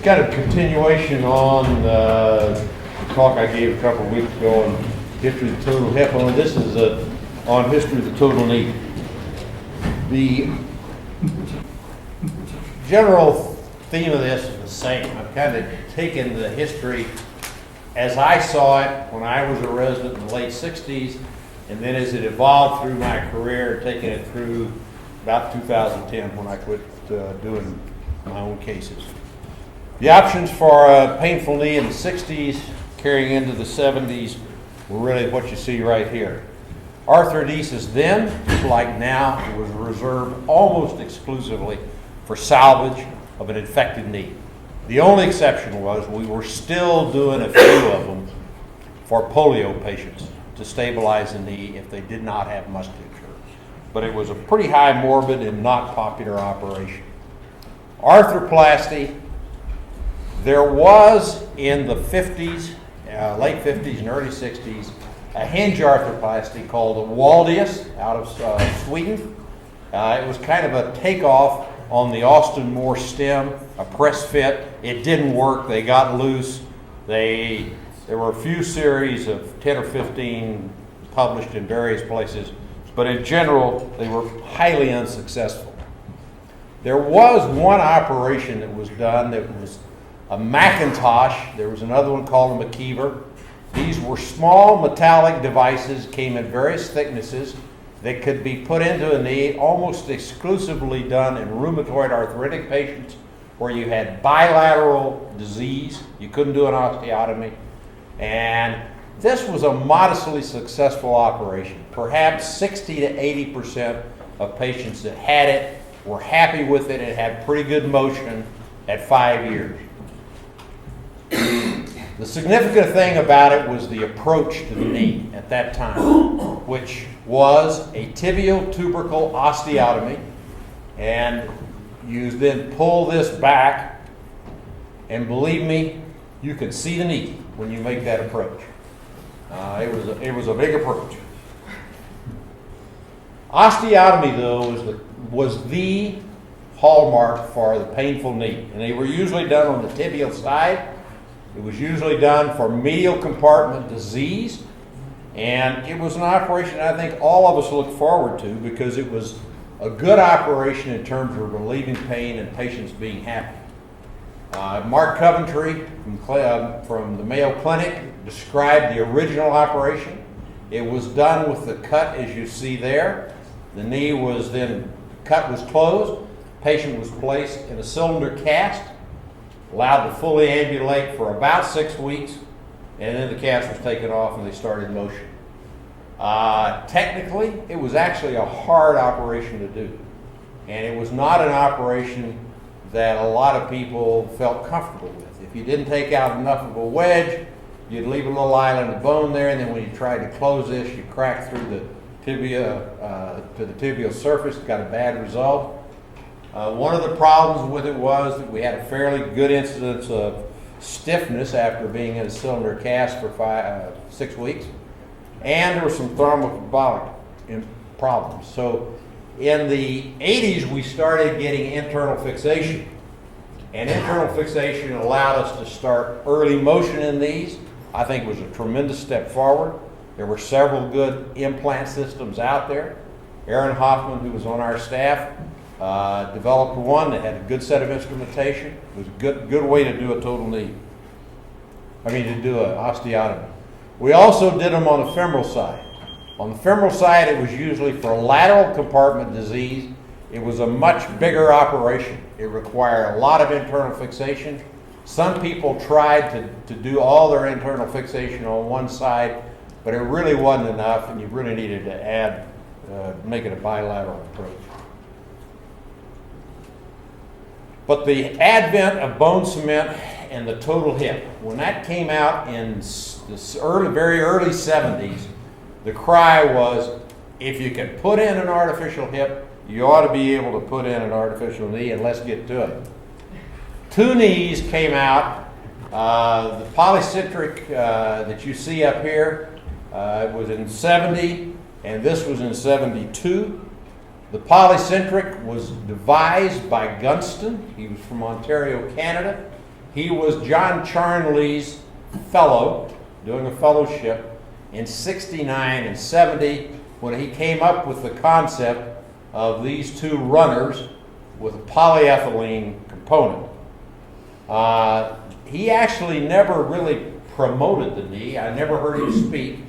kind of continuation on the talk I gave a couple of weeks ago on history of the total hip. Only this is on history of the total knee. The general theme of this is the same. I've kind of taken the history as I saw it when I was a resident in the late 60s, and then as it evolved through my career, taking it through about 2010 when I quit doing my own cases. The options for a painful knee in the 60s carrying into the 70s were really what you see right here. Arthrodesis then, just like now, was reserved almost exclusively for salvage of an infected knee. The only exception was we were still doing a few of them for polio patients to stabilize the knee if they did not have musculature. But it was a pretty high morbid and not popular operation. Arthroplasty, there was in the 50s, late 50s and early 60s, a hinge arthroplasty called a Waldius out of Sweden. It was kind of a takeoff on the Austin Moore stem, a press fit. It didn't work. They got loose. There were a few series of 10 or 15 published in various places, but in general, they were highly unsuccessful. There was one operation that was done that was a Macintosh. There was another one called a McKeever. These were small metallic devices, came in various thicknesses, that could be put into a knee, almost exclusively done in rheumatoid arthritic patients where you had bilateral disease. You couldn't do an osteotomy. And this was a modestly successful operation. Perhaps 60 to 80% of patients that had it were happy with it. It had pretty good motion at 5 years. The significant thing about it was the approach to the knee at that time, which was a tibial tubercle osteotomy, and you then pull this back, and believe me, you can see the knee when you make that approach. It was a big approach. Osteotomy, though, was the hallmark for the painful knee, and they were usually done on the tibial side. It was usually done for medial compartment disease, and it was an operation I think all of us look forward to because it was a good operation in terms of relieving pain and patients being happy. Mark Coventry from the Mayo Clinic described the original operation. It was done with the cut as you see there. The knee was then, cut was closed, patient was placed in a cylinder cast, allowed to fully ambulate for about 6 weeks, and then the cast was taken off and they started motion. Technically, it was actually a hard operation to do, and it was not an operation that a lot of people felt comfortable with. If you didn't take out enough of a wedge, you'd leave a little island of bone there, and then when you tried to close this, you cracked through the tibia to the tibial surface, got a bad result. One of the problems with it was that we had a fairly good incidence of stiffness after being in a cylinder cast for 6 weeks, and there were some thromboembolic problems. So in the 80s, we started getting internal fixation, and internal fixation allowed us to start early motion in these. I think it was a tremendous step forward. There were several good implant systems out there. Aaron Hoffman, who was on our staff, developed one that had a good set of instrumentation. It was a good way to do a total knee. To do an osteotomy. We also did them on the femoral side. On the femoral side, it was usually for lateral compartment disease. It was a much bigger operation. It required a lot of internal fixation. Some people tried to do all their internal fixation on one side, but it really wasn't enough, and you really needed to add, make it a bilateral approach. But the advent of bone cement and the total hip, when that came out in the very early 70s, the cry was, if you can put in an artificial hip, you ought to be able to put in an artificial knee, and let's get to it. Two knees came out. The polycentric that you see up here was in 70, and this was in 72. The polycentric was devised by Gunston. He was from Ontario, Canada. He was John Charnley's fellow, doing a fellowship in 69 and 70 when he came up with the concept of these two runners with a polyethylene component. He actually never really promoted the knee. I never heard him speak.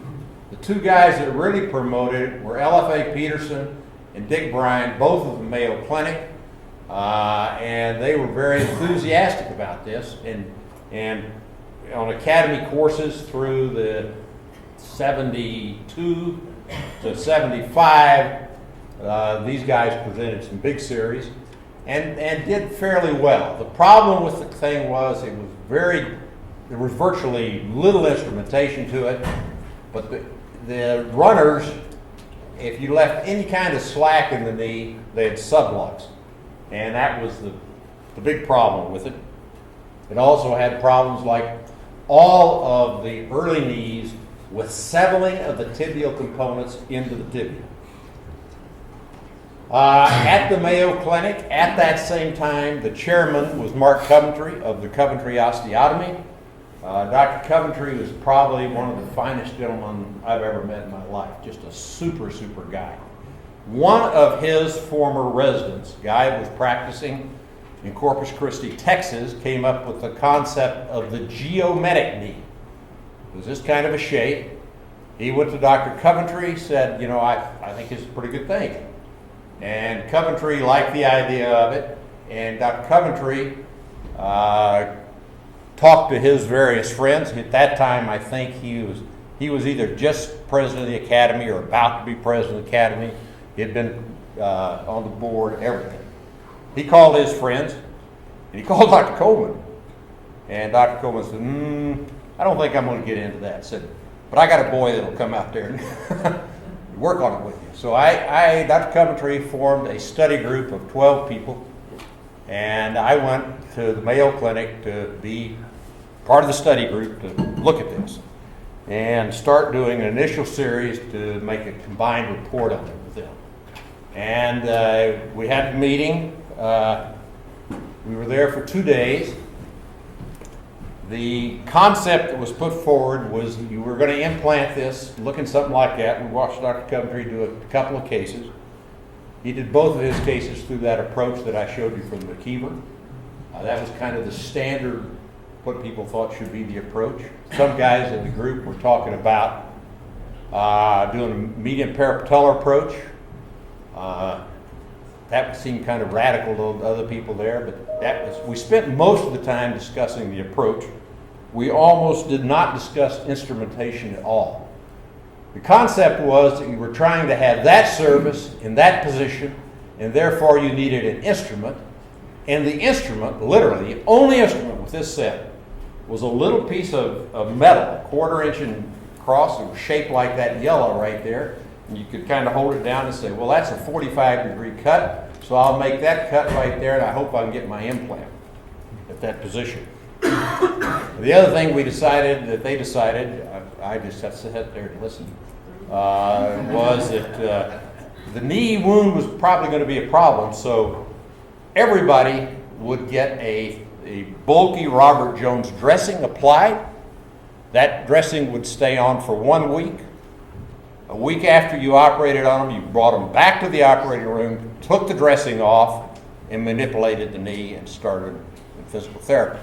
The two guys that really promoted it were LFA Peterson and Dick Bryan, both of the Mayo Clinic. And they were very enthusiastic about this, and on academy courses through the 72 to 75, these guys presented some big series and did fairly well. The problem with the thing was there was virtually little instrumentation to it, but the runners, if you left any kind of slack in the knee, they had sublux. And that was the big problem with it. It also had problems like all of the early knees with settling of the tibial components into the tibia. At the Mayo Clinic, at that same time, the chairman was Mark Coventry of the Coventry Osteotomy. Dr. Coventry was probably one of the finest gentlemen I've ever met in my life. Just a super, super guy. One of his former residents, a guy who was practicing in Corpus Christi, Texas, came up with the concept of the geometric knee. It was this kind of a shape. He went to Dr. Coventry, said, you know, I think it's a pretty good thing. And Coventry liked the idea of it, and Dr. Coventry talked to his various friends. At that time, I think he was either just president of the academy or about to be president of the academy. He had been on the board, everything. He called his friends, and he called Dr. Coleman. And Dr. Coleman said, I don't think I'm going to get into that. Said, but I got a boy that'll come out there and work on it with you. So Dr. Coventry formed a study group of 12 people, and I went to the Mayo Clinic to be part of the study group to look at this and start doing an initial series to make a combined report on it with them. And we had a meeting. We were there for 2 days. The concept that was put forward was you were going to implant this, looking something like that. We watched Dr. Coventry do a couple of cases. He did both of his cases through that approach that I showed you from McKeever. That was kind of the standard, what people thought should be the approach. Some guys in the group were talking about doing a median parapatellar approach. That seemed kind of radical to other people there, but we spent most of the time discussing the approach. We almost did not discuss instrumentation at all. The concept was that you were trying to have that service in that position, and therefore you needed an instrument. And the instrument, literally, the only instrument with this set, was a little piece of metal, a 1/4 inch across. It was shaped like that yellow right there. And you could kind of hold it down and say, well, that's a 45-degree cut, so I'll make that cut right there, and I hope I can get my implant at that position. The other thing they decided, I just had to sit there and listen, was that the knee wound was probably going to be a problem, so everybody would get a bulky Robert Jones dressing applied. That dressing would stay on for 1 week. A week after you operated on them, you brought them back to the operating room, took the dressing off, and manipulated the knee and started physical therapy.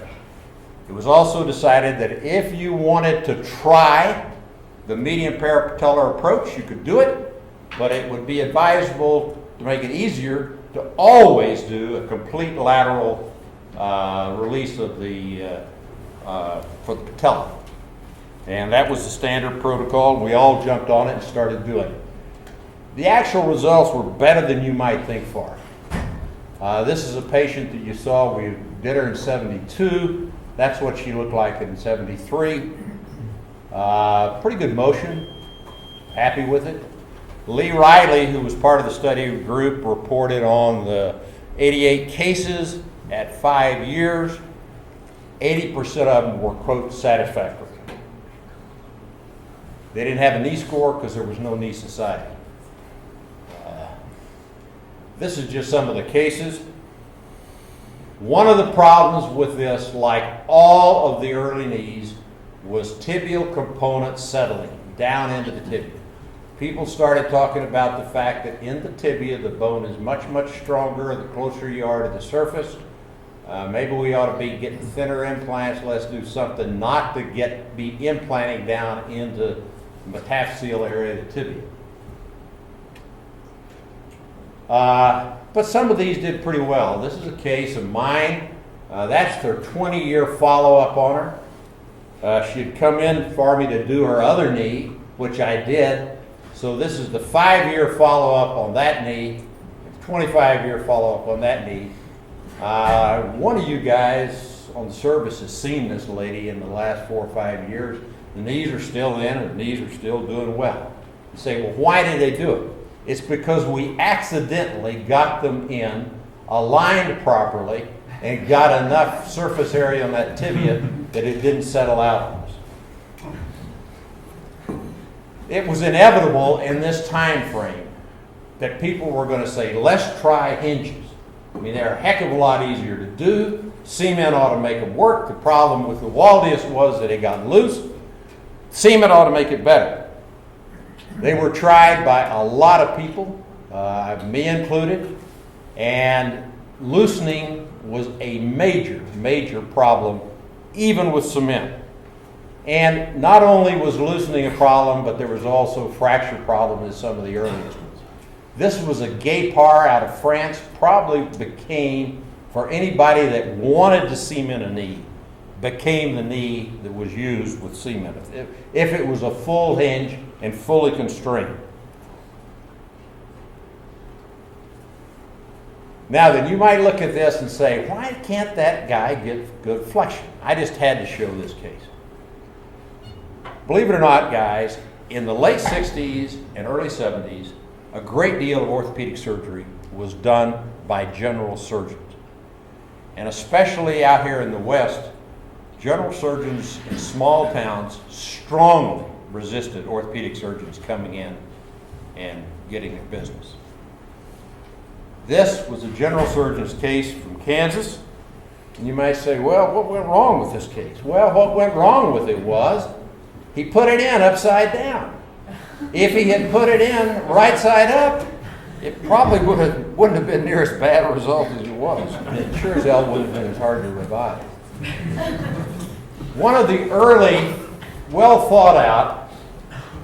It was also decided that if you wanted to try the median parapatellar approach, you could do it, but it would be advisable to make it easier to always do a complete lateral release of for the patella. And that was the standard protocol. We all jumped on it and started doing it. The actual results were better than you might think for. This is a patient that you saw. We did her in 72. That's what she looked like in 73. Pretty good motion. Happy with it. Lee Riley, who was part of the study group, reported on the 88 cases at 5 years. 80% of them were, quote, satisfactory. They didn't have a knee score because there was no knee society. This is just some of the cases. One of the problems with this, like all of the early knees, was tibial components settling down into the tibia. People started talking about the fact that in the tibia, the bone is much, much stronger the closer you are to the surface. Maybe we ought to be getting thinner implants. Let's do something not to be implanting down into the metaphyseal area of the tibia. But some of these did pretty well. This is a case of mine. That's their 20-year follow-up on her. She'd come in for me to do her other knee, which I did. So this is the 5-year follow-up on that knee, 25-year follow-up on that knee. One of you guys on the service has seen this lady in the last 4 or 5 years. The knees are still in, and the knees are still doing well. You say, well, why did they do it? It's because we accidentally got them in, aligned properly, and got enough surface area on that tibia that it didn't settle out on us. It was inevitable in this time frame that people were going to say, let's try hinges. I mean, they're a heck of a lot easier to do. Cement ought to make them work. The problem with the wall disc was that it got loose. Cement ought to make it better. They were tried by a lot of people, me included, and loosening was a major, major problem, even with cement. And not only was loosening a problem, but there was also fracture problem in some of the earliest ones. This was a Guépard out of France, probably became, for anybody that wanted to cement a knee, became the knee that was used with cement, if it was a full hinge and fully constrained. Now then, you might look at this and say, why can't that guy get good flexion? I just had to show this case. Believe it or not, guys, in the late 60s and early 70s, a great deal of orthopedic surgery was done by general surgeons. And especially out here in the West, general surgeons in small towns strongly resisted orthopedic surgeons coming in and getting their business. This was a general surgeon's case from Kansas. And you might say, well, what went wrong with this case? Well, what went wrong with it was he put it in upside down. If he had put it in right side up, it probably wouldn't have been near as bad a result as it was. It sure as hell wouldn't have been as hard to revive. One of the early, well thought out,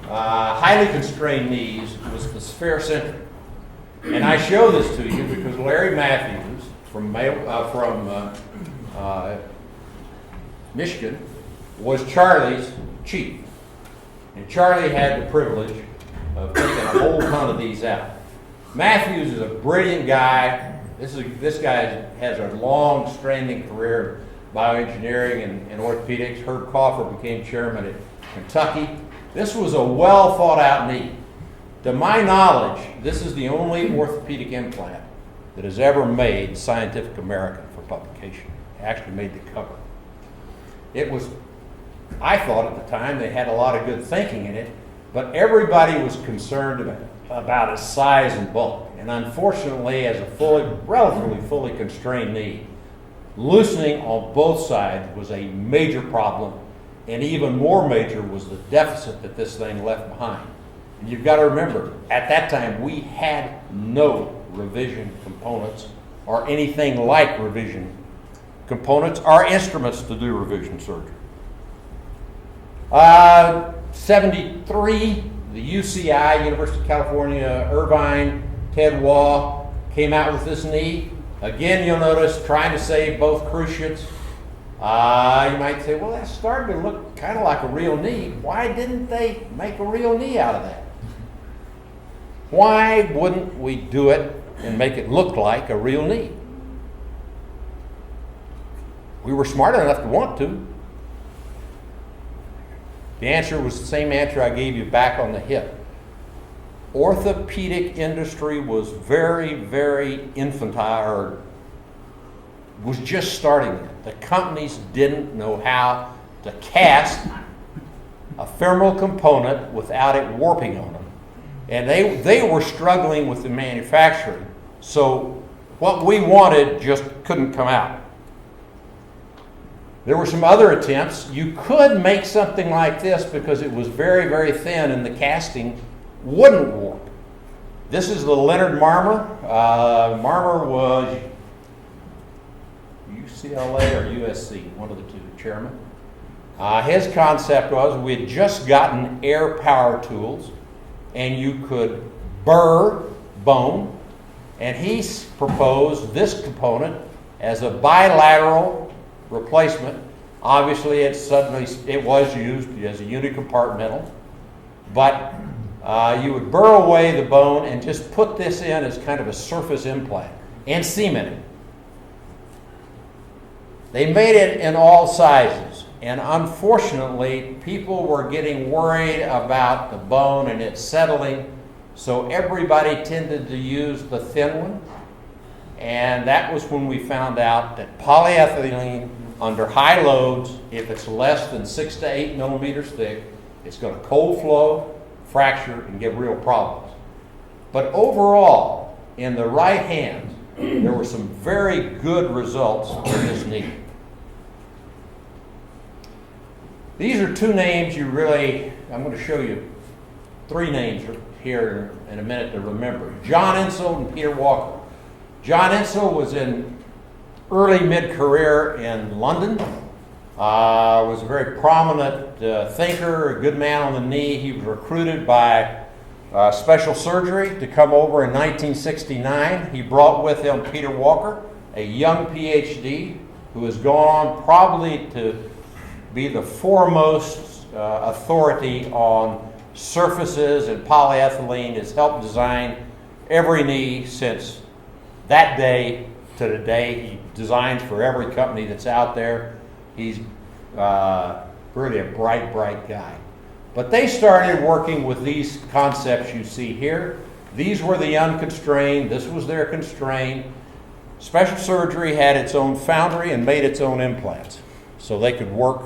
highly constrained knees was the spherocentric. And I show this to you because Larry Matthews from Michigan was Charlie's chief. And Charlie had the privilege of taking a whole ton of these out. Matthews is a brilliant guy. This guy has a long-standing career in bioengineering and orthopedics. Herb Kauffer became chairman at Kentucky. This was a well-thought-out knee. To my knowledge, this is the only orthopedic implant that has ever made Scientific American for publication. It actually made the cover. It was, I thought at the time, they had a lot of good thinking in it, but everybody was concerned about its size and bulk. And unfortunately, as a relatively fully constrained knee, loosening on both sides was a major problem, and even more major was the deficit that this thing left behind. And you've got to remember, at that time, we had no revision components or anything like revision components or instruments to do revision surgery. 73, the UCI, University of California, Irvine, Ted Waugh came out with this knee. Again, you'll notice trying to save both cruciates. You might say, well, that's starting to look kind of like a real knee. Why didn't they make a real knee out of that? Why wouldn't we do it and make it look like a real knee? We were smart enough to want to. The answer was the same answer I gave you back on the hip. Orthopedic industry was very, very infantile, or was just starting it. The companies didn't know how to cast a femoral component without it warping on them. And they were struggling with the manufacturing. So what we wanted just couldn't come out. There were some other attempts. You could make something like this because it was very, very thin and the casting wouldn't warp. This is the Leonard Marmer. Marmer was UCLA or USC, one of the two, chairman. His concept was we had just gotten air power tools and you could burr bone, and he proposed this component as a bilateral replacement. Obviously it was used as a unicompartmental, but you would burr away the bone and just put this in as kind of a surface implant and cement it. They made it in all sizes, and unfortunately people were getting worried about the bone and it settling, so everybody tended to use the thin one, and that was when we found out that polyethylene under high loads, if it's less than 6 to 8 millimeters thick, it's going to cold flow, fracture, and give real problems. But overall, in the right hands, there were some very good results in this knee. These are two names I'm going to show you 3 names here in a minute to remember. John Insel and Peter Walker. John Insel was in early mid-career in London. Was a very prominent thinker, a good man on the knee. He was recruited by special surgery to come over in 1969. He brought with him Peter Walker, a young PhD who has gone on probably to be the foremost authority on surfaces and polyethylene. Has helped design every knee since that day to today. He designs for every company that's out there. He's really a bright guy. But they started working with these concepts you see here. These were the unconstrained. This was their constrained. Special surgery had its own foundry and made its own implants, so they could work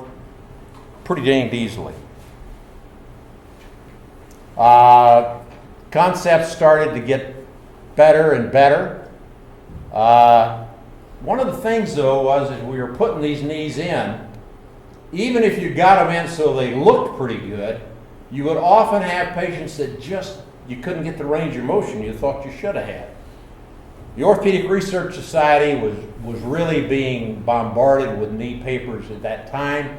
pretty danged easily. Concepts started to get better and better. One of the things, though, was as we were putting these knees in, even if you got them in so they looked pretty good, you would often have patients that you couldn't get the range of motion you thought you should have had. The Orthopaedic Research Society was really being bombarded with knee papers at that time.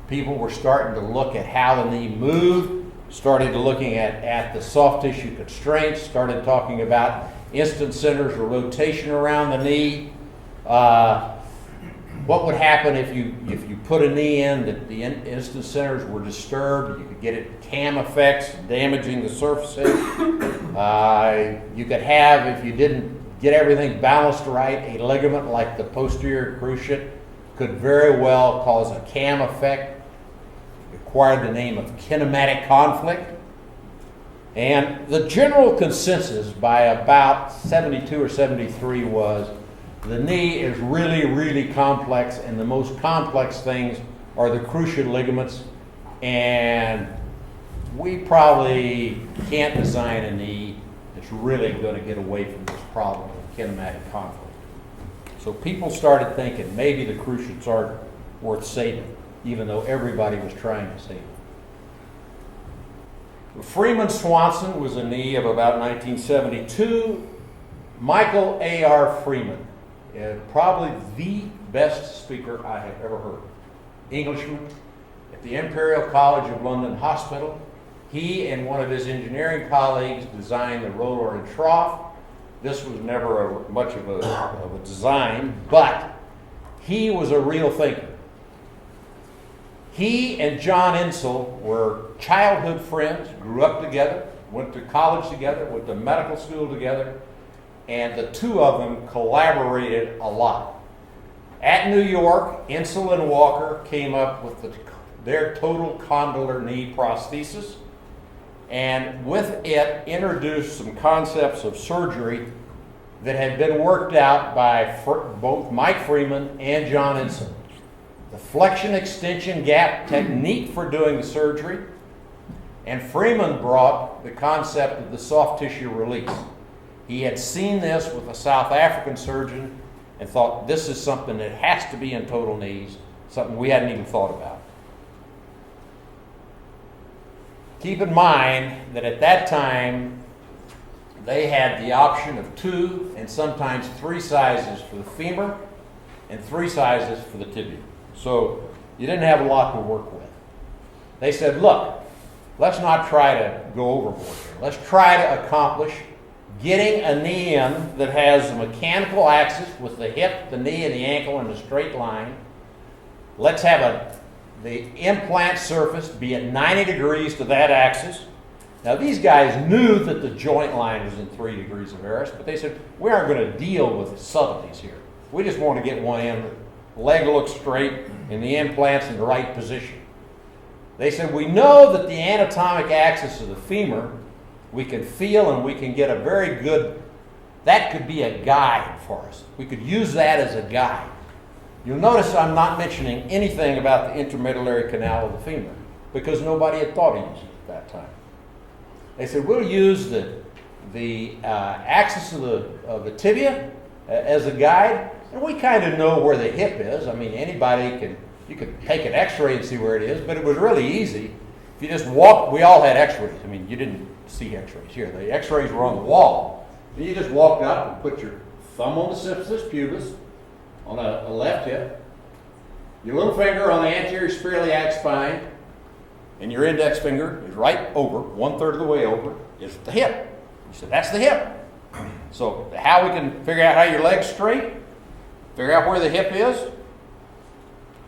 People were starting to look at how the knee moved, started looking at the soft tissue constraints, started talking about instant centers or rotation around the knee. What would happen if you put a knee in that the instant centers were disturbed? You could get it cam effects, damaging the surfaces. You could have, if you didn't get everything balanced right, a ligament like the posterior cruciate could very well cause a cam effect. It acquired the name of kinematic conflict. And the general consensus by about 72 or 73 was the knee is really, really complex, and the most complex things are the cruciate ligaments, and we probably can't design a knee that's really going to get away from this problem of kinematic conflict. So people started thinking maybe the cruciates aren't worth saving, even though everybody was trying to save them. Freeman Samuelson was a knee of about 1972. Michael A.R. Freeman, probably the best speaker I have ever heard. Englishman at the Imperial College of London Hospital. He and one of his engineering colleagues designed the roller and trough. This was never much of a design, but he was a real thinker. He and John Insel were childhood friends, grew up together, went to college together, went to medical school together, and the two of them collaborated a lot. At New York, Insel and Walker came up with their total condylar knee prosthesis, and with it introduced some concepts of surgery that had been worked out by both Mike Freeman and John Insel. The Flexion-Extension Gap technique for doing the surgery, and Freeman brought the concept of the soft tissue release. He had seen this with a South African surgeon and thought this is something that has to be in total knees, something we hadn't even thought about. Keep in mind that at that time, they had the option of 2 and sometimes 3 sizes for the femur and 3 sizes for the tibia. So you didn't have a lot to work with. They said, look, let's not try to go overboard here. Let's try to accomplish getting a knee in that has a mechanical axis with the hip, the knee, and the ankle in a straight line. Let's have the implant surface be at 90 degrees to that axis. Now these guys knew that the joint line was in 3 degrees of Eris, but they said, we aren't going to deal with subtleties here. We just want to get one in, leg looks straight, and the implant's in the right position. They said, we know that the anatomic axis of the femur, we can feel and we can get a very good, that could be a guide for us. We could use that as a guide. You'll notice I'm not mentioning anything about the intermedullary canal of the femur because nobody had thought of using it at that time. They said, we'll use the axis of the tibia as a guide, and we kind of know where the hip is. I mean, you could take an x-ray and see where it is, but it was really easy. If you just walk, we all had x-rays. I mean, you didn't see x-rays here. The x-rays were on the wall. And you just walked up and put your thumb on the symphysis pubis on a left hip, your little finger on the anterior spheriac spine, and your index finger is right over, 1/3 of the way over, is the hip. You said, that's the hip. So how we can figure out how your leg's straight, figure out where the hip is,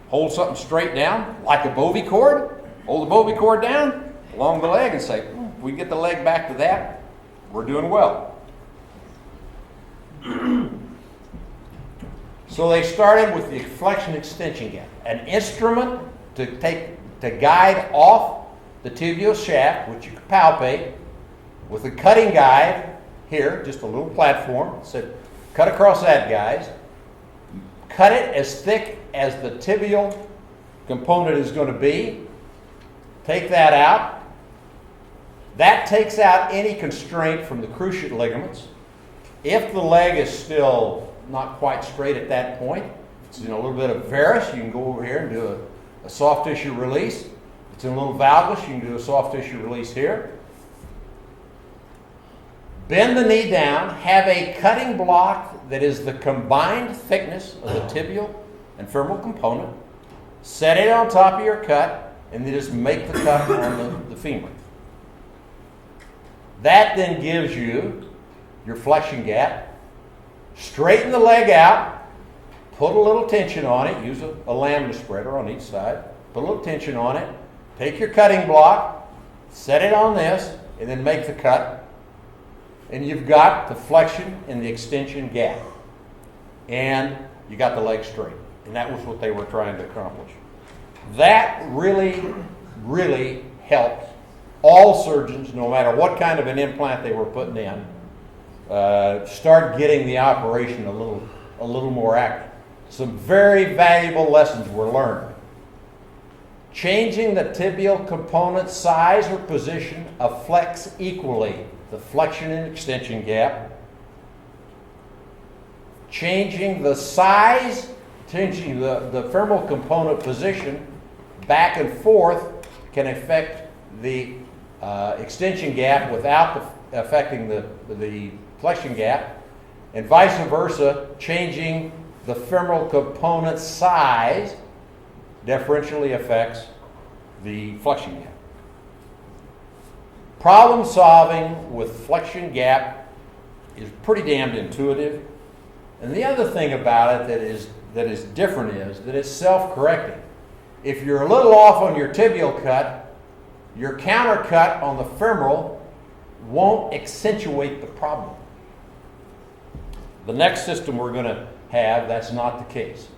hold something straight down, like a bovie cord, hold the bovie cord down along the leg and say, if we get the leg back to that, we're doing well. So they started with the flexion-extension gap, an instrument to guide off the tibial shaft, which you could palpate, with a cutting guide here, just a little platform. It said, cut across that, guys. Cut it as thick as the tibial component is going to be. Take that out. That takes out any constraint from the cruciate ligaments. If the leg is still not quite straight at that point, it's in a little bit of varus, you can go over here and do a soft tissue release. If it's in a little valgus, you can do a soft tissue release here. Bend the knee down, have a cutting block that is the combined thickness of the tibial and femoral component. Set it on top of your cut, and then just make the cut on the femur. That then gives you your flexion gap. Straighten the leg out, put a little tension on it, use a lambda spreader on each side, put a little tension on it, take your cutting block, set it on this, and then make the cut. And you've got the flexion and the extension gap. And you got the leg straight. And that was what they were trying to accomplish. That really, really helped all surgeons, no matter what kind of an implant they were putting in, start getting the operation a little more accurate. Some very valuable lessons were learned. Changing the tibial component size or position of flex equally, the flexion and extension gap. Changing the size, changing the femoral component position back and forth can affect the extension gap without affecting the flexion gap, and vice versa, changing the femoral component size differentially affects the flexion gap. Problem solving with flexion gap is pretty damned intuitive, and the other thing about it that is different is that it's self-correcting. If you're a little off on your tibial cut, your counter cut on the femoral won't accentuate the problem. The next system we're going to have, that's not the case.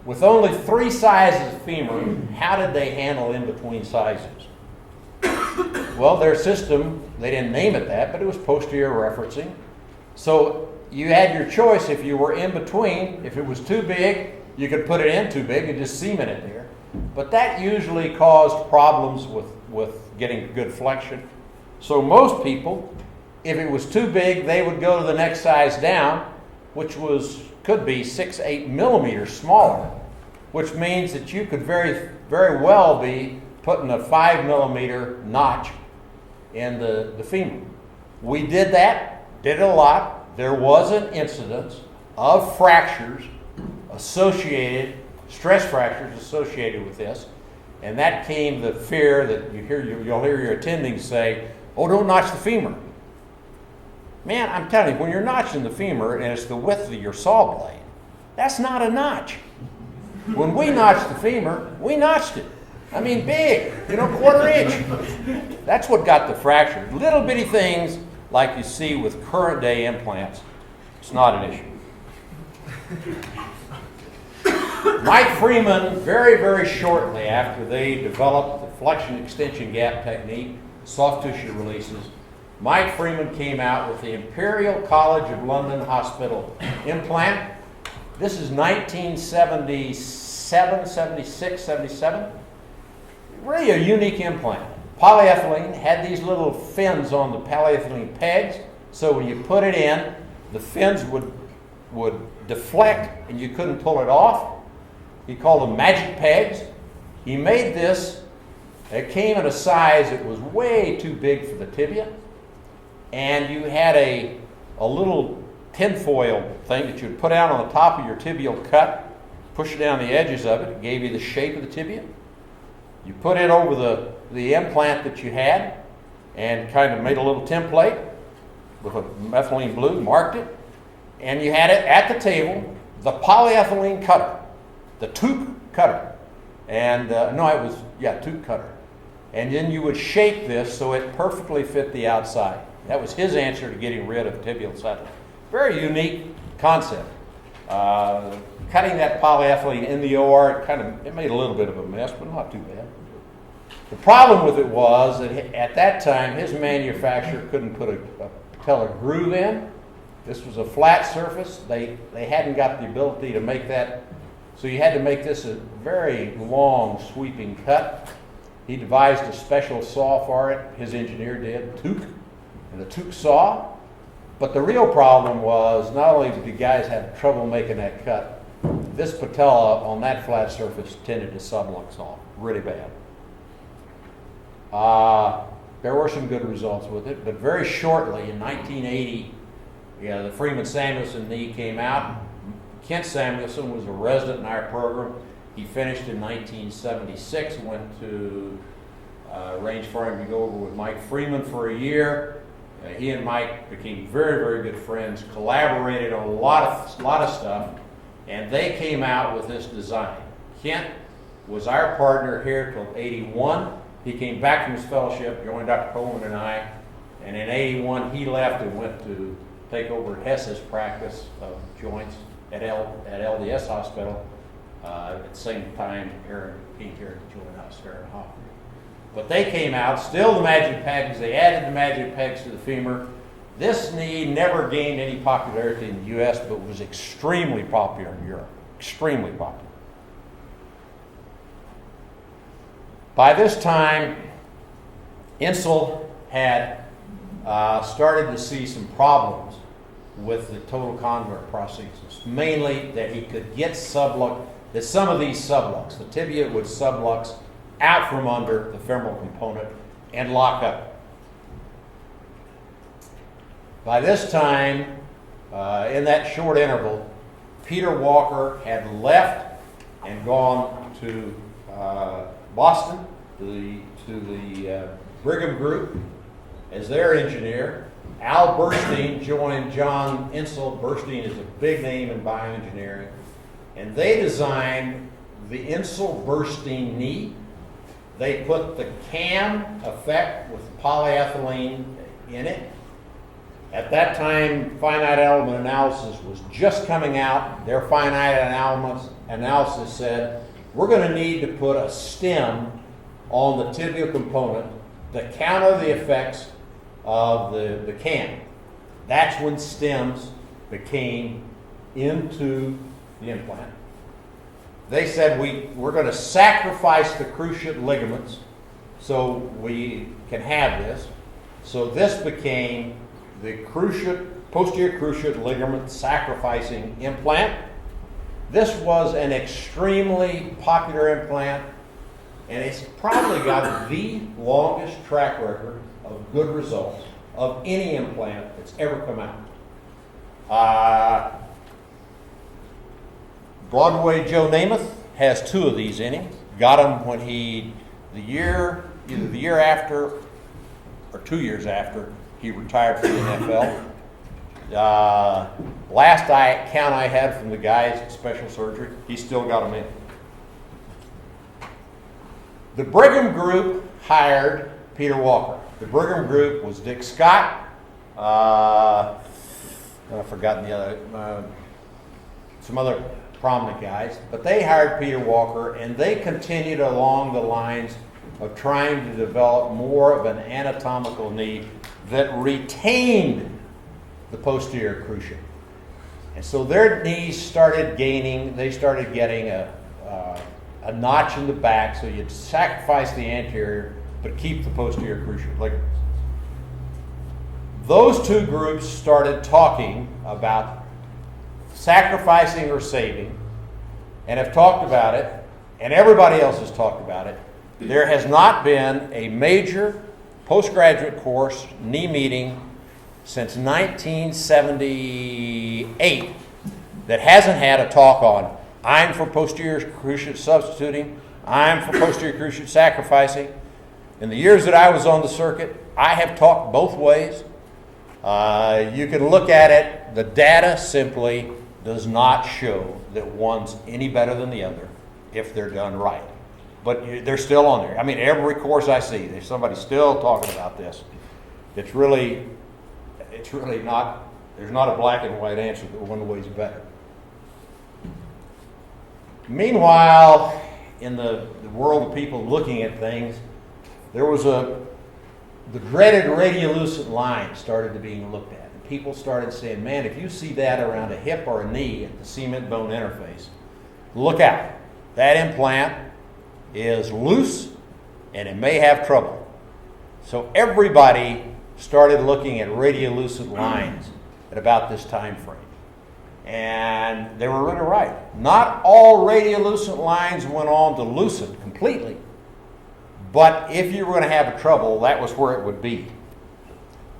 With only 3 sizes of femur, how did they handle in-between sizes? Well, their system, they didn't name it that, but it was posterior referencing. So you had your choice if you were in between. If it was too big, you could put it in too big and just cement it there. But that usually caused problems with getting good flexion. So most people, if it was too big, they would go to the next size down which could be 6, 8 millimeters smaller, which means that you could very, very well be putting a 5 millimeter notch in the femur. We did that, did it a lot. There was an incidence of fractures associated, stress fractures associated with this, and that came the fear that you'll hear your attendings say, oh, don't notch the femur. Man, I'm telling you, when you're notching the femur and it's the width of your saw blade, that's not a notch. When we notched the femur, we notched it. I mean, big, 1/4 inch. That's what got the fracture. Little bitty things like you see with current day implants, it's not an issue. Mike Freeman, very, very shortly after they developed the Flexion-Extension Gap technique, soft tissue releases, Mike Freeman came out with the Imperial College of London Hospital implant. This is 1977, 76, 77. Really a unique implant. Polyethylene, had these little fins on the polyethylene pegs, so when you put it in, the fins would deflect and you couldn't pull it off. He called them magic pegs. He made this. It came in a size that was way too big for the tibia, and you had a little tinfoil thing that you'd put out on the top of your tibial cut, push it down the edges of it. It gave you the shape of the tibia. You put it over the implant that you had and kind of made a little template with a methylene blue, marked it, and you had it at the table, the polyethylene cutter, the toque cutter, and toque cutter. And then you would shape this so it perfectly fit the outside. That was his answer to getting rid of tibial settling. Very unique concept. Cutting that polyethylene in the OR, it made a little bit of a mess, but not too bad. The problem with it was that at that time, his manufacturer couldn't put a patellar groove in. This was a flat surface. They hadn't got the ability to make that, so you had to make this a very long, sweeping cut. He devised a special saw for it. His engineer did, toque, and a toque saw. But the real problem was not only did the guys have trouble making that cut, this patella on that flat surface tended to sublux off really bad. There were some good results with it, but very shortly in 1980, the Freeman Samuelson knee came out. Kent Samuelson was a resident in our program. He finished in 1976, went to arrange for him to go over with Mike Freeman for a year. He and Mike became very, very good friends, collaborated on a lot of stuff, and they came out with this design. Kent was our partner here till 81. He came back from his fellowship, joined Dr. Coleman and I, and in 81 he left and went to take over Hess's practice of joints at LDS Hospital. At the same time, Aaron came here to join us, Aaron Hoffman. But they came out, still the magic pegs. They added the magic pegs to the femur. This knee never gained any popularity in the U.S., but was extremely popular in Europe. Extremely popular. By this time, Insel had started to see some problems with the total convert prosthesis. Mainly that he could get sublux, that some of these sublux, the tibia would sublux out from under the femoral component and lock up. By this time, in that short interval, Peter Walker had left and gone to Boston, to the Brigham Group as their engineer. Al Burstein joined John Insel. Burstein is a big name in bioengineering. And they designed the Insel-Burstein knee. They put the CAM effect with polyethylene in it. At that time, finite element analysis was just coming out. Their finite analysis said, we're going to need to put a stem on the tibial component to counter the effects of the CAM. That's when stems became into the implant. They said we're going to sacrifice the cruciate ligaments so we can have this. So this became posterior cruciate ligament sacrificing implant. This was an extremely popular implant, and it's probably got the longest track record of good results of any implant that's ever come out. Broadway Joe Namath has 2 of these in him. Got them when either the year after or 2 years after he retired from the NFL. Last count I had from the guys at Special Surgery, he still got them in. The Brigham Group hired Peter Walker. The Brigham Group was Dick Scott. I've forgotten the other, some other prominent guys, but they hired Peter Walker, and they continued along the lines of trying to develop more of an anatomical knee that retained the posterior cruciate. And so their knees started getting a notch in the back, so you'd sacrifice the anterior but keep the posterior cruciate ligament. Those 2 groups started talking about sacrificing or saving, and have talked about it, and everybody else has talked about it. There has not been a major postgraduate course knee meeting since 1978 that hasn't had a talk on, I'm for posterior cruciate substituting, I'm for posterior cruciate sacrificing. In the years that I was on the circuit, I have talked both ways. You can look at it, the data simply does not show that one's any better than the other if they're done right. But they're still on there. I mean, every course I see, there's somebody still talking about this. It's really not, there's not a black and white answer that one way's better. Meanwhile, in the world of people looking at things, there was the dreaded radiolucent line started to being looked at. And people started saying, man, if you see that around a hip or a knee at the cement bone interface, look out. That implant is loose and it may have trouble. So everybody started looking at radiolucent lines at about this time frame. And they were really right. Not all radiolucent lines went on to loosen completely. But if you were going to have trouble, that was where it would be.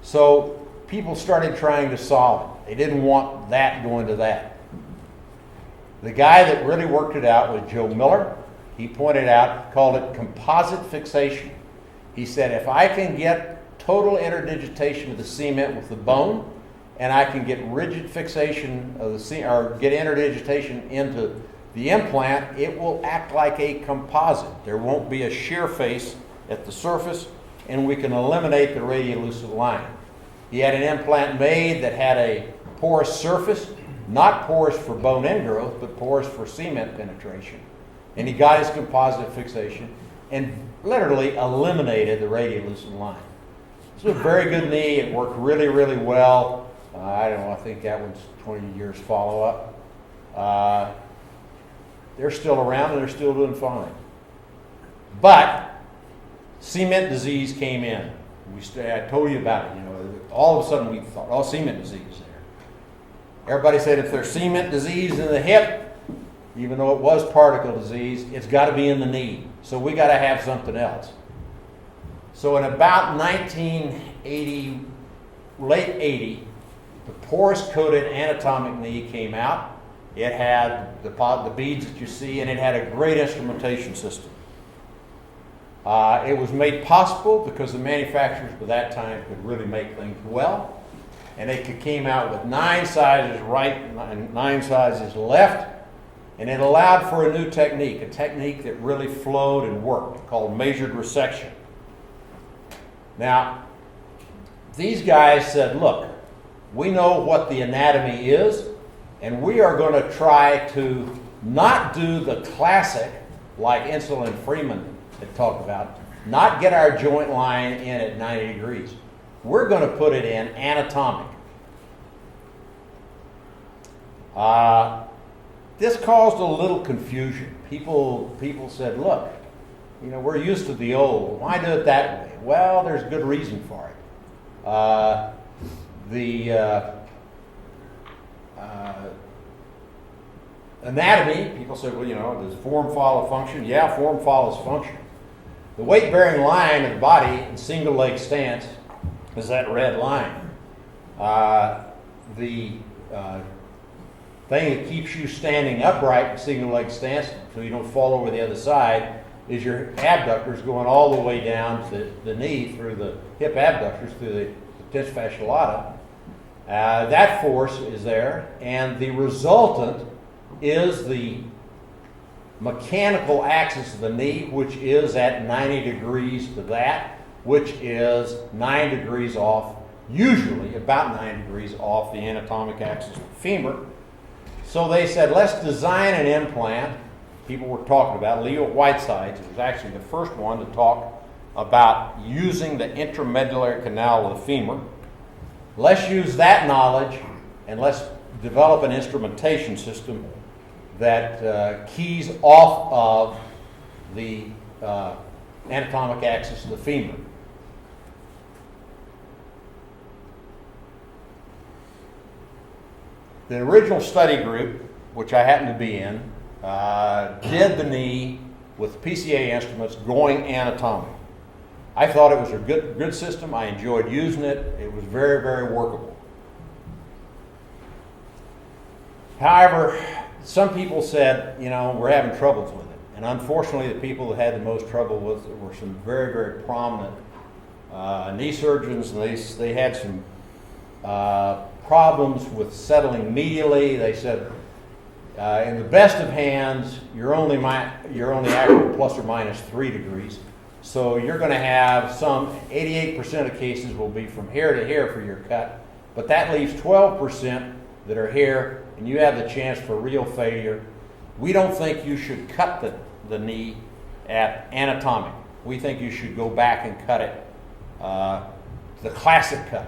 So people started trying to solve it. They didn't want that going to that. The guy that really worked it out was Joe Miller. He pointed out, called it composite fixation. He said, if I can get total interdigitation of the cement with the bone, and I can get rigid fixation of the cement, or get interdigitation into the implant, it will act like a composite. There won't be a shear face at the surface, and we can eliminate the radiolucent line. He had an implant made that had a porous surface, not porous for bone ingrowth, but porous for cement penetration. And he got his composite fixation and literally eliminated the radiolucent line. This was a very good knee. It worked really, really well. I don't know, I think that one's 20 years follow-up. They're still around and they're still doing fine. But cement disease came in. I told you about it. You know, all of a sudden we thought, oh, cement disease there. Everybody said if there's cement disease in the hip, even though it was particle disease, it's got to be in the knee. So we got to have something else. So in about 1980, late 80, the porous-coated anatomic knee came out. It had the beads that you see, and it had a great instrumentation system. It was made possible because the manufacturers by that time could really make things well. And they came out with 9 sizes right and 9 sizes left. And it allowed for a new technique, a technique that really flowed and worked, called measured resection. Now, these guys said, look, we know what the anatomy is, and we are going to try to not do the classic, like Insel and Freeman had talked about, not get our joint line in at 90 degrees. We're going to put it in anatomic. This caused a little confusion. People said, look, you know, we're used to the old. Why do it that way? Well, there's good reason for it. the anatomy, people say, well, you know, does form follow function? Yeah, form follows function. The weight-bearing line of the body in single leg stance is that red line. The thing that keeps you standing upright in single leg stance so you don't fall over the other side is your abductors going all the way down to the knee through the hip abductors, through the tension fascia lata. That force is there, and the resultant is the mechanical axis of the knee, which is at 90 degrees to that, which is 9 degrees off, usually about 9 degrees off the anatomic axis of the femur. So they said, let's design an implant. People were talking about Leo Whitesides. It was actually the first one to talk about using the intramedullary canal of the femur. Let's use that knowledge and let's develop an instrumentation system that keys off of the anatomic axis of the femur. The original study group, which I happened to be in, did the knee with PCA instruments going anatomic. I thought it was a good system. I enjoyed using it. It was very, very workable. However, some people said, you know, we're having troubles with it. And unfortunately, the people that had the most trouble with it were some very, very prominent knee surgeons. And they had some problems with settling medially. They said, in the best of hands, you're only accurate plus or minus 3 degrees. So you're going to have 88% of cases will be from hair to hair for your cut, but that leaves 12% that are hair, and you have the chance for real failure. We don't think you should cut the knee at anatomic. We think you should go back and cut it the classic cut.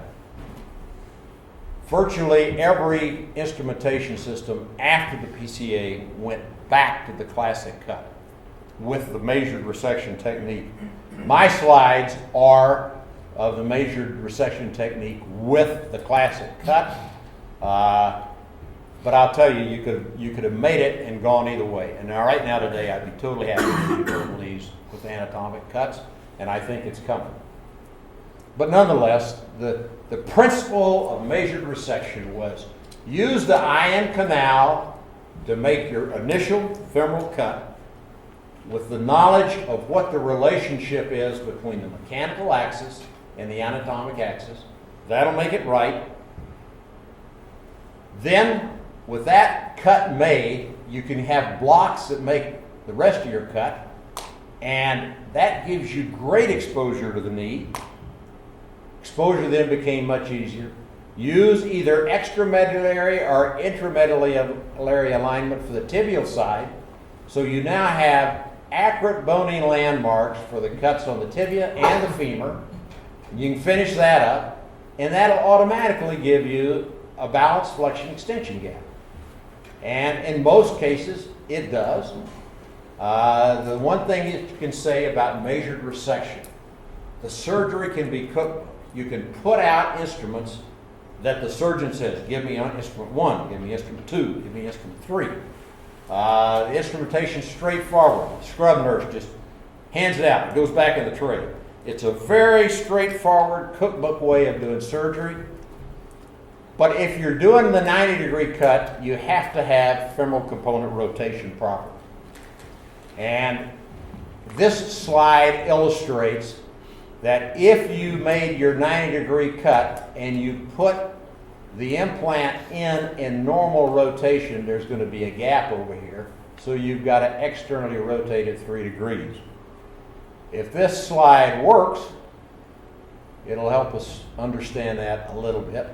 Virtually every instrumentation system after the PCA went back to the classic cut with the measured resection technique. My slides are of the measured resection technique with the classic cut, but I'll tell you, you could have made it and gone either way. And now, right now today, I'd be totally happy to do these with anatomic cuts, and I think it's coming. But nonetheless, the principle of measured resection was use the ion canal to make your initial femoral cut with the knowledge of what the relationship is between the mechanical axis and the anatomic axis. That'll make it right. Then, with that cut made, you can have blocks that make the rest of your cut, and that gives you great exposure to the knee. Exposure then became much easier. Use either extramedullary or intramedullary alignment for the tibial side, so you now have accurate bony landmarks for the cuts on the tibia and the femur. You can finish that up, and that'll automatically give you a balanced flexion-extension gap. And in most cases, it does. The one thing that you can say about measured resection, the surgery can be cookbook. You can put out instruments that the surgeon says, give me instrument 1, give me instrument 2, give me instrument 3. The instrumentation's straightforward. The scrub nurse just hands it out. It goes back in the tray. It's a very straightforward cookbook way of doing surgery. But if you're doing the 90-degree cut, you have to have femoral component rotation properly. And this slide illustrates that if you made your 90-degree cut and you put the implant in normal rotation, there's going to be a gap over here, so you've got to externally rotate it 3 degrees. If this slide works, it'll help us understand that a little bit.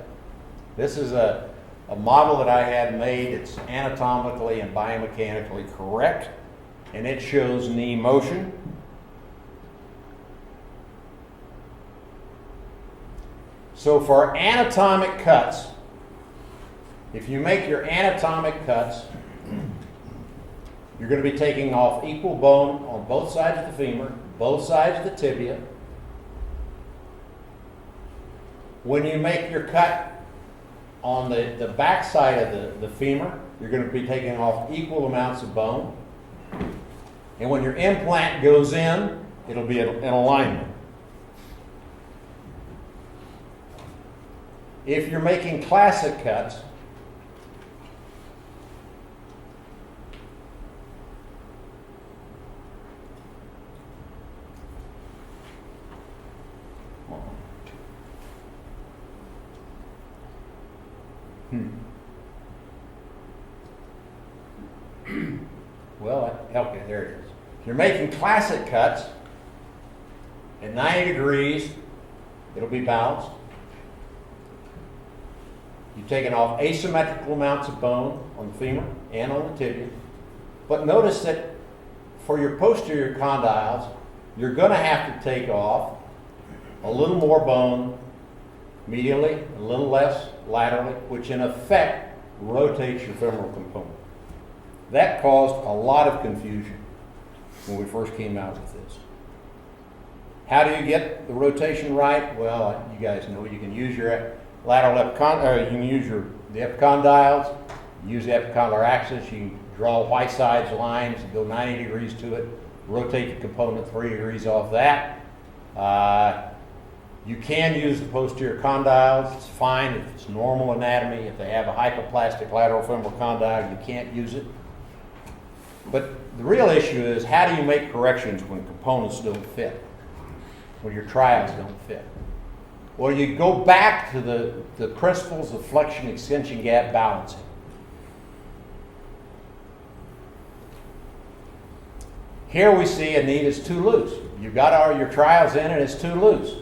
This is a model that I had made. It's anatomically and biomechanically correct, and it shows knee motion. So for anatomic cuts, if you make your anatomic cuts, you're going to be taking off equal bone on both sides of the femur, both sides of the tibia. When you make your cut On the back side of the femur, you're going to be taking off equal amounts of bone. And when your implant goes in, it'll be in alignment. If you're making classic cuts, well, okay, there it is. If you're making classic cuts at 90 degrees, it'll be balanced. You've taken off asymmetrical amounts of bone on the femur and on the tibia. But notice that for your posterior condyles, you're going to have to take off a little more bone medially, a little less laterally, which in effect rotates your femoral component. That caused a lot of confusion when we first came out with this. How do you get the rotation right? Well, you guys know you can use your lateral you can use the epicondyles, use the epicondylar axis, you can draw Whiteside's lines and go 90 degrees to it, rotate the component 3 degrees off that. You can use the posterior condyles, it's fine if it's normal anatomy. If they have a hypoplastic lateral femoral condyle, you can't use it. But the real issue is, how do you make corrections when components don't fit? When your trials don't fit? Well, you go back to the principles of flexion-extension gap balancing. Here we see a knee that's too loose. You've got all your trials in and it's too loose.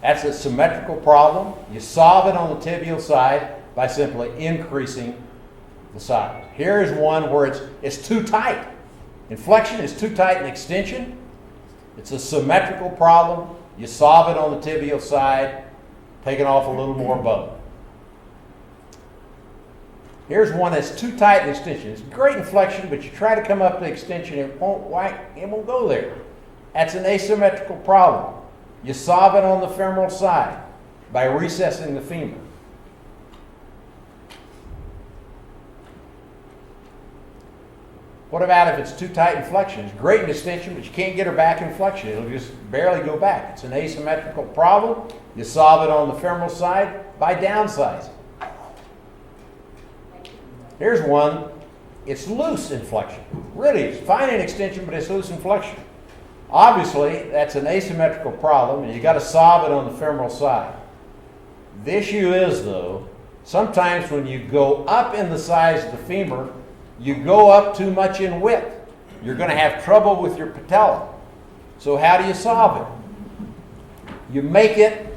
That's a symmetrical problem. You solve it on the tibial side by simply increasing the size. Here is one where it's too tight. In flexion, it's too tight in extension. It's a symmetrical problem. You solve it on the tibial side, taking off a little more bone. Here's one that's too tight in extension. It's great in flexion, but you try to come up to extension, it won't go there. That's an asymmetrical problem. You solve it on the femoral side by recessing the femur. What about if it's too tight in flexion? It's great in extension, but you can't get her back in flexion. It'll just barely go back. It's an asymmetrical problem. You solve it on the femoral side by downsizing. Here's one. It's loose in flexion. Really, it's fine in extension, but it's loose in flexion. Obviously, that's an asymmetrical problem, and you've got to solve it on the femoral side. The issue is, though, sometimes when you go up in the size of the femur, you go up too much in width. You're going to have trouble with your patella. So how do you solve it? You make it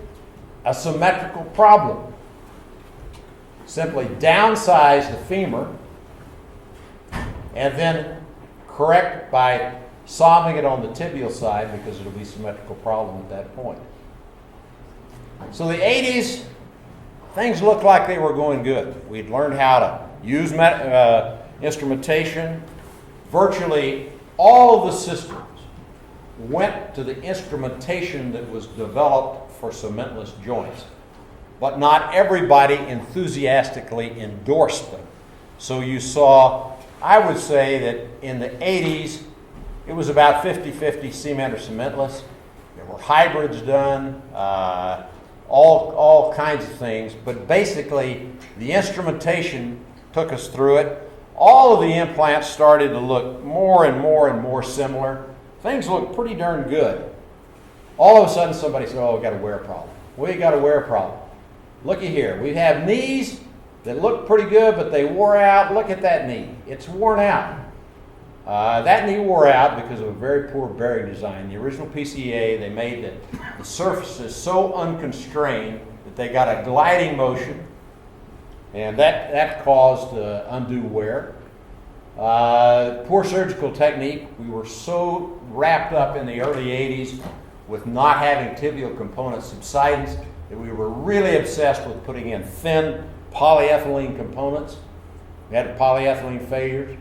a symmetrical problem. Simply downsize the femur and then correct by solving it on the tibial side, because it'll be a symmetrical problem at that point. So the 80s, things looked like they were going good. We'd learned how to use instrumentation. Virtually all of the systems went to the instrumentation that was developed for cementless joints, but not everybody enthusiastically endorsed them. So you saw, I would say that in the 80s, it was about 50-50 cement or cementless. There were hybrids done, all kinds of things, but basically the instrumentation took us through it. All of the implants started to look more and more and more similar. Things looked pretty darn good. All of a sudden somebody said, oh, we've got a wear problem. We got a wear problem. Looky here. We have knees that look pretty good, but they wore out. Look at that knee. It's worn out. That knee wore out because of a very poor bearing design. The original PCA, they made the surfaces so unconstrained that they got a gliding motion, and that caused undue wear. Poor surgical technique. We were so wrapped up in the early 80s with not having tibial component subsidence that we were really obsessed with putting in thin polyethylene components. We had polyethylene failures.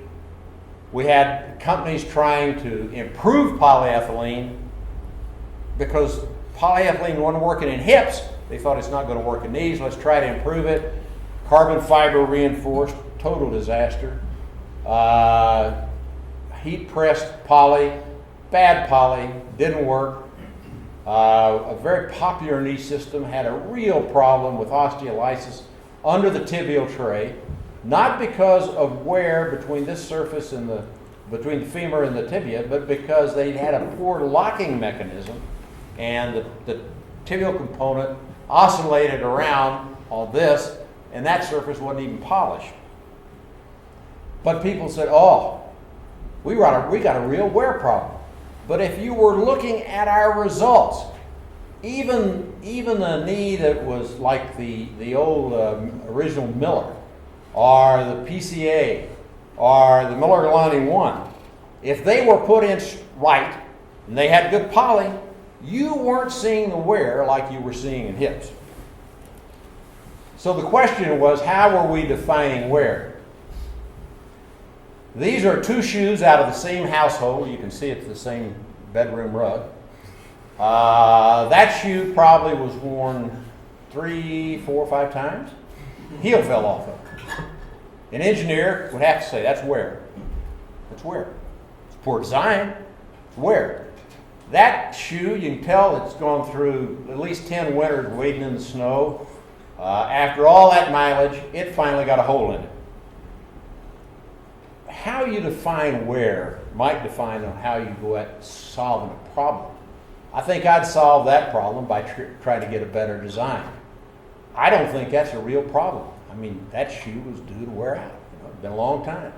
We had companies trying to improve polyethylene because polyethylene wasn't working in hips. They thought it's not going to work in knees. Let's try to improve it. carbon fiber reinforced, total disaster. Heat pressed poly, bad poly, didn't work. A very popular knee system had a real problem with osteolysis under the tibial tray, not because of wear between this surface and between the femur and the tibia, but because they had a poor locking mechanism, and the tibial component oscillated around all this, and that surface wasn't even polished. But people said, oh, we got a real wear problem. But if you were looking at our results, even a knee that was like the old original Miller, or the PCA, or the Miller-Galani 1, if they were put in right and they had good poly, you weren't seeing the wear like you were seeing in hips. So the question was, how were we defining wear? These are two shoes out of the same household. You can see it's the same bedroom rug. That shoe probably was worn 3, 4, 5 times. Heel fell off of it. An engineer would have to say, that's wear. That's wear. It's poor design. It's wear. That shoe, you can tell it's gone through at least 10 winters wading in the snow. After all that mileage, it finally got a hole in it. How you define wear might define on how you go at solving a problem. I think I'd solve that problem by trying to get a better design. I don't think that's a real problem. I mean, that shoe was due to wear out. It's been a long time.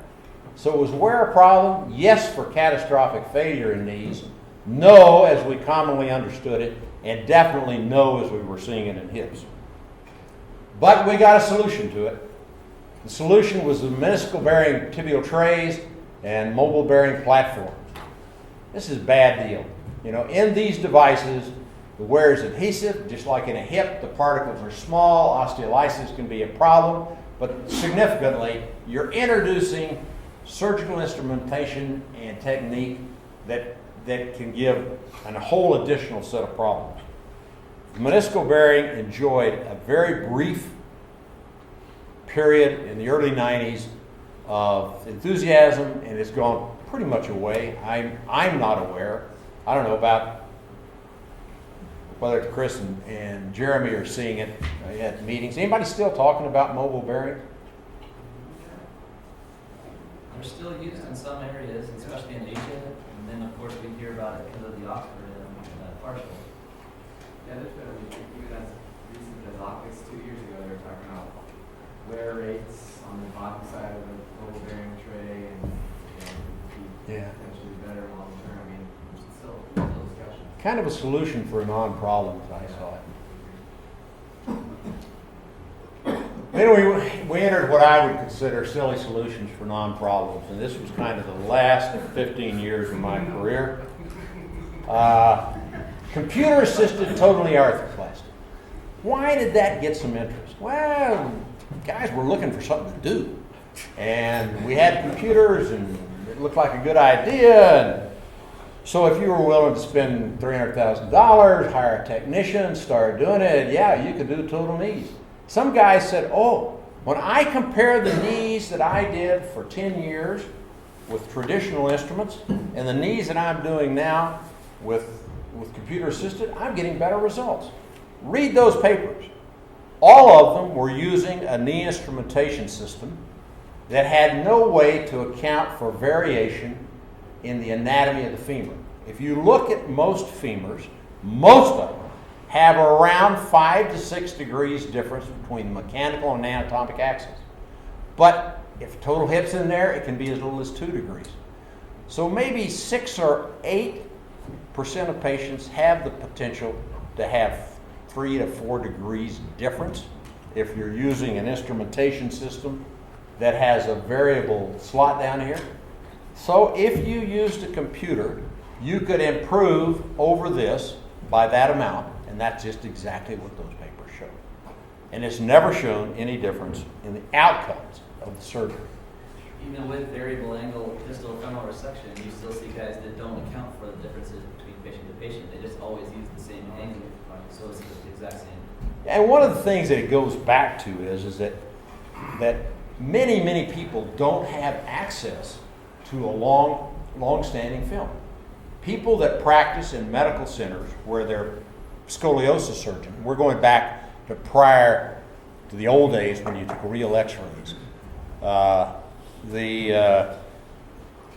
So was wear a problem? Yes, for catastrophic failure in knees. No, as we commonly understood it, and definitely no, as we were seeing it in hips. But we got a solution to it. The solution was the meniscal-bearing tibial trays and mobile-bearing platforms. This is a bad deal. In these devices, the wear is adhesive, just like in a hip. The particles are small. Osteolysis can be a problem. But significantly, you're introducing surgical instrumentation and technique that can give a whole additional set of problems. The meniscal bearing enjoyed a very brief period in the early 90s of enthusiasm, and it's gone pretty much away. I'm not aware. I don't know about whether Chris and Jeremy are seeing it at meetings. Anybody still talking about mobile bearings? They're still used in some areas, especially in Asia, and then of course we hear about it because of the Oxford partial. Yeah, there's been even as recent as optics 2 years ago, they were talking about wear rates on the bottom side of the mobile bearing tray and potentially better long term. I mean, there's still discussion. Kind of a solution for a non-problem, as I saw it. Then we entered what I would consider silly solutions for non-problems, and this was kind of the last 15 years of my career. Computer-assisted totally arthroplasty. Why did that get some interest? Well, guys were looking for something to do, and we had computers, and it looked like a good idea. And so if you were willing to spend $300,000, hire a technician, start doing it, yeah, you could do total knees. Some guys said, oh, when I compare the knees that I did for 10 years with traditional instruments and the knees that I'm doing now with computer assisted, I'm getting better results. Read those papers. All of them were using a knee instrumentation system that had no way to account for variation in the anatomy of the femur. If you look at most femurs, most of them have around 5 to 6 degrees difference between the mechanical and anatomic axis. But if total hip's in there, it can be as little as 2 degrees. So maybe 6 or 8% of patients have the potential to have 3 to 4 degrees difference if you're using an instrumentation system that has a variable slot down here. So if you used a computer, you could improve over this by that amount, and that's just exactly what those papers show. And it's never shown any difference in the outcomes of the surgery. Even with variable angle distal femoral resection, you still see guys that don't account for the differences between patient to patient. They just always use the same angle, so it's the exact same. And one of the things that it goes back to is that that many, many people don't have access to a long-standing film. People that practice in medical centers where they're scoliosis surgeon, we're going back to prior to the old days when you took real x-rays. The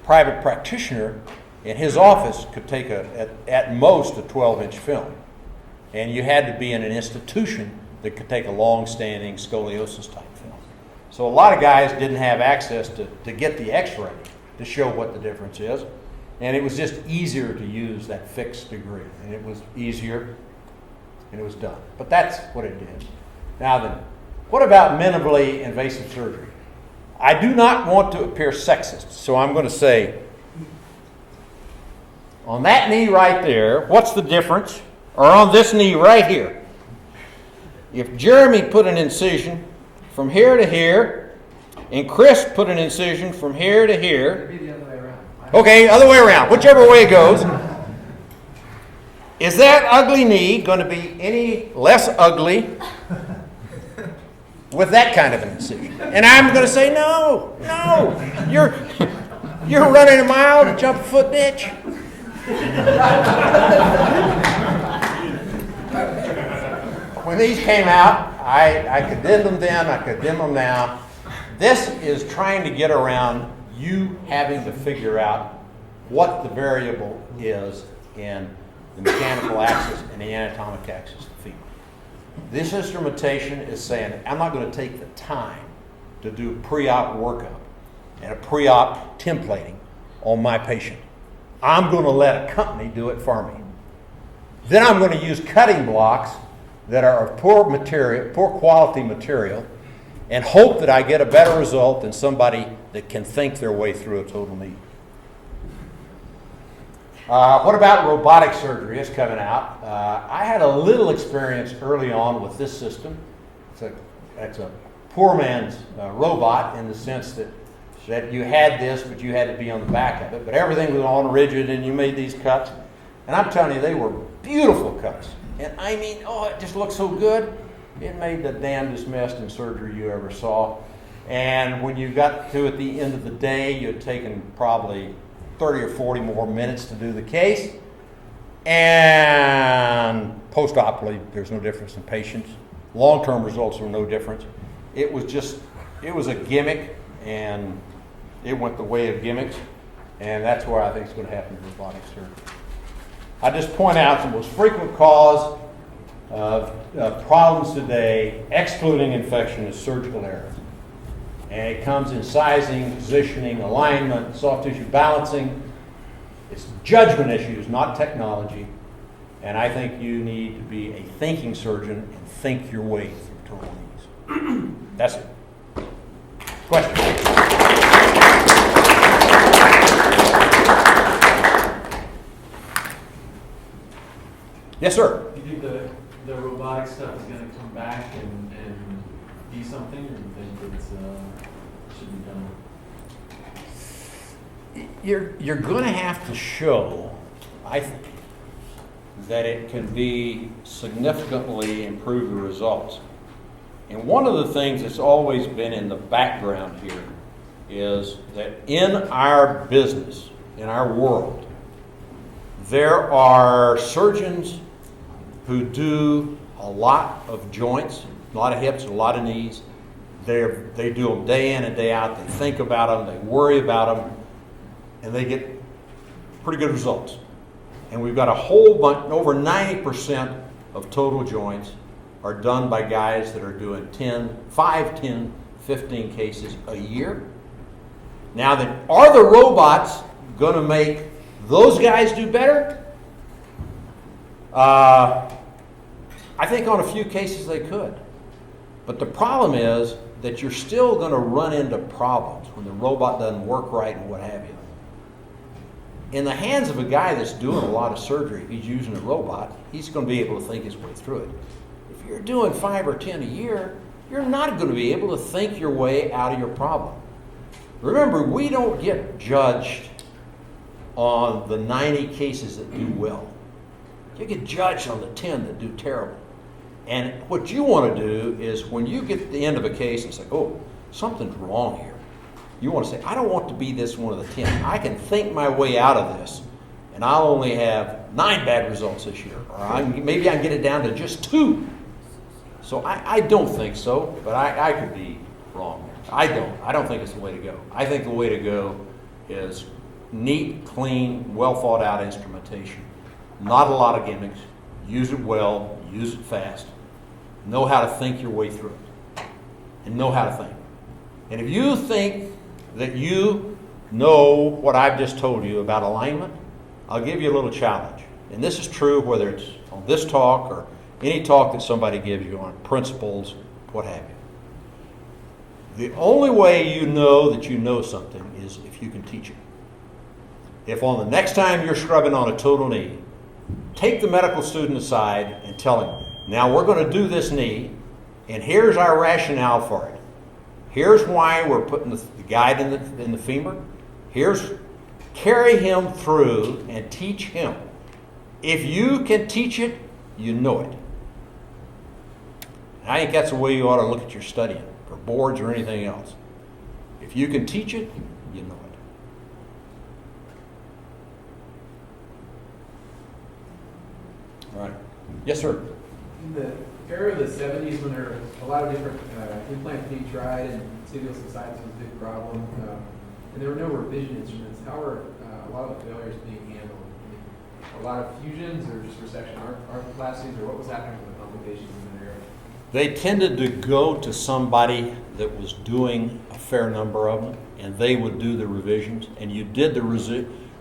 private practitioner in his office could take at most a 12-inch film. And you had to be in an institution that could take a long-standing scoliosis type film. So a lot of guys didn't have access to get the x-ray to show what the difference is. And it was just easier to use that fixed degree. And it was easier, and it was done. But that's what it did. Now then, what about minimally invasive surgery? I do not want to appear sexist, so I'm going to say, on that knee right there, what's the difference? Or on this knee right here? If Jeremy put an incision from here to here, and Chris put an incision from here to here. It'd be the other way around. Okay, other way around, whichever way it goes. Is that ugly knee going to be any less ugly with that kind of an incision? And I'm going to say, no, you're running a mile to jump a foot ditch. When these came out, I condemned them then, I condemn them now. This is trying to get around you having to figure out what the variable is in the mechanical axis and the anatomic axis of the femur. This instrumentation is saying, I'm not going to take the time to do pre-op workup and a pre-op templating on my patient. I'm going to let a company do it for me. Then I'm going to use cutting blocks that are of poor quality material, and hope that I get a better result than somebody that can think their way through a total knee. What about robotic surgery? It's coming out. I had a little experience early on with this system. It's a poor man's robot in the sense that you had this, but you had to be on the back of it. But everything was on rigid, and you made these cuts. And I'm telling you, they were beautiful cuts. And I mean, it just looked so good. It made the damnedest mess in surgery you ever saw. And when you got to at the end of the day, you'd taken probably 30 or 40 more minutes to do the case. And post-operatively, there's no difference in patients. Long-term results were no difference. It was a gimmick, and it went the way of gimmicks. And that's where I think it's going to happen in robotic surgery. I just point out the most frequent cause of problems today, excluding infection, is surgical error. And it comes in sizing, positioning, alignment, soft tissue balancing. It's judgment issues, not technology. And I think you need to be a thinking surgeon and think your way through total knees. That's it. Question? Yes, sir. Do you think the robotic stuff is going to come back and be something, or do you think it should be done? You're going to have to show, I think, that it can be significantly improve the results. And one of the things that's always been in the background here is that in our business, in our world, there are surgeons who do a lot of joints, a lot of hips, a lot of knees. They do them day in and day out. They think about them, they worry about them, and they get pretty good results. And we've got a whole bunch, over 90% of total joints are done by guys that are doing 5, 10, 15 cases a year. Now then, are the robots going to make those guys do better? I think on a few cases they could. But the problem is that you're still going to run into problems when the robot doesn't work right and what have you. In the hands of a guy that's doing a lot of surgery, if he's using a robot, he's going to be able to think his way through it. If you're doing 5 or 10 a year, you're not going to be able to think your way out of your problem. Remember, we don't get judged on the 90 cases that do well. You get judged on the 10 that do terrible. And what you want to do is when you get to the end of a case and say, oh, something's wrong here, you want to say, I don't want to be this one of the 10. I can think my way out of this, and I'll only have 9 bad results this year. Or maybe I can get it down to just 2. So I don't think so, but I could be wrong. I don't think it's the way to go. I think the way to go is neat, clean, well thought out instrumentation. Not a lot of gimmicks. Use it well, use it fast. Know how to think your way through it. And know how to think. And if you think that you know what I've just told you about alignment, I'll give you a little challenge. And this is true whether it's on this talk or any talk that somebody gives you on principles, what have you. The only way you know that you know something is if you can teach it. If on the next time you're scrubbing on a total knee, take the medical student aside and tell him, now we're going to do this knee, and here's our rationale for it. Here's why we're putting the guide in the femur. Carry him through and teach him. If you can teach it, you know it. And I think that's the way you ought to look at your studying, for boards or anything else. If you can teach it, you know it. All right. Yes, sir. In the era of the 70s, when there were a lot of different implants being tried and tibial subsidence was a big problem, and there were no revision instruments, how are a lot of the failures being handled? I mean, a lot of fusions or just resection arthroplasties, or what was happening with the complications in that area? They tended to go to somebody that was doing a fair number of them, and they would do the revisions, and you did the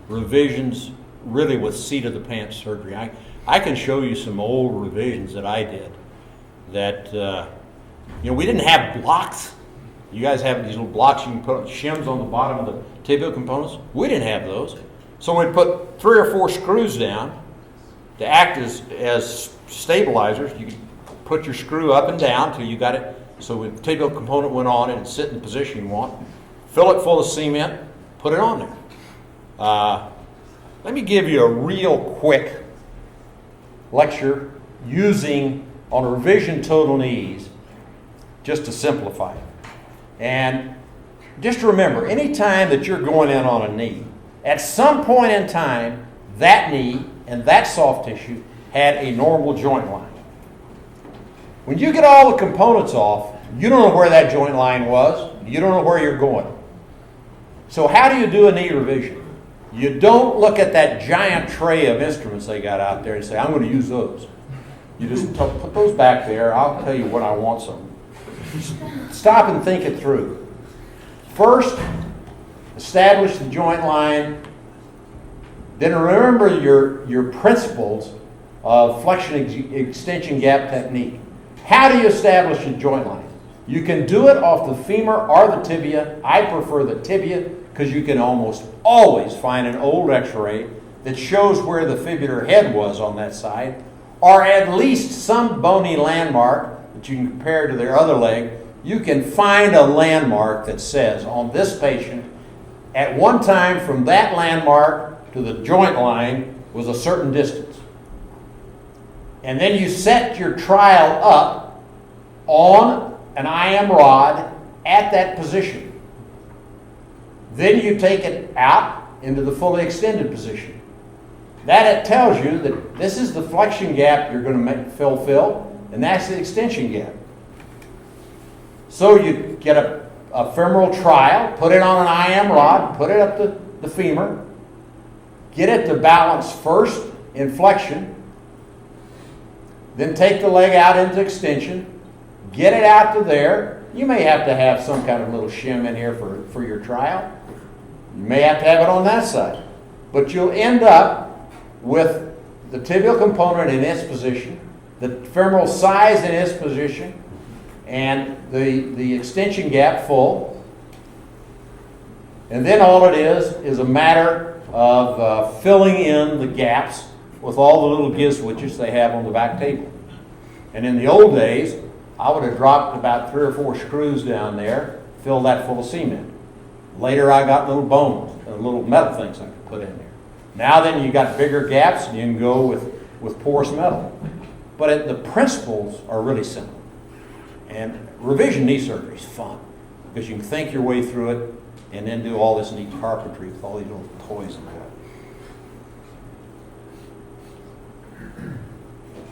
revisions really with seat-of-the-pants surgery. I can show you some old revisions that I did that, we didn't have blocks. You guys have these little blocks you can put shims on the bottom of the tibial components. We didn't have those. So we'd put 3 or 4 screws down to act as stabilizers. You could put your screw up and down till you got it. So when the tibial component went on and sit in the position you want, fill it full of cement, put it on there. Let me give you a real quick lecture using on revision total knees just to simplify it. And just remember, any time that you're going in on a knee, at some point in time, that knee and that soft tissue had a normal joint line. When you get all the components off, you don't know where that joint line was. You don't know where you're going. So how do you do a knee revision? You don't look at that giant tray of instruments they got out there and say, I'm going to use those. You just put those back there. I'll tell you what I want some. Stop and think it through. First, establish the joint line. Then remember your principles of flexion-extension gap technique. How do you establish a joint line? You can do it off the femur or the tibia. I prefer the tibia because you can almost always find an old x-ray that shows where the fibular head was on that side, or at least some bony landmark that you can compare to their other leg. You can find a landmark that says on this patient, at one time from that landmark to the joint line was a certain distance. And then you set your trial up on an IM rod at that position. Then you take it out into the fully extended position. That it tells you that this is the flexion gap you're going to fulfill, and that's the extension gap. So you get a femoral trial, put it on an IM rod, put it up the femur, get it to balance first in flexion, then take the leg out into extension, get it out to there. You may have to have some kind of little shim in here for your trial. You may have to have it on that side. But you'll end up with the tibial component in its position, the femoral size in its position, and the extension gap full. And then all it is a matter of filling in the gaps with all the little giz switches they have on the back table. And in the old days, I would have dropped about 3 or 4 screws down there, filled that full of cement. Later I got little bones, little metal things I could put in there. Now then you got bigger gaps and you can go with porous metal. But the principles are really simple. And revision knee surgery is fun because you can think your way through it and then do all this neat carpentry with all these little toys and that.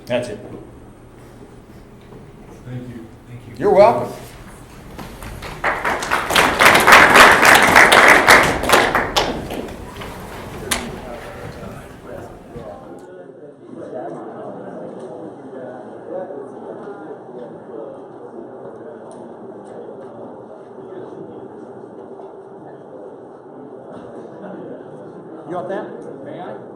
That's it. Thank you. Thank you. You're welcome. You want that? May I?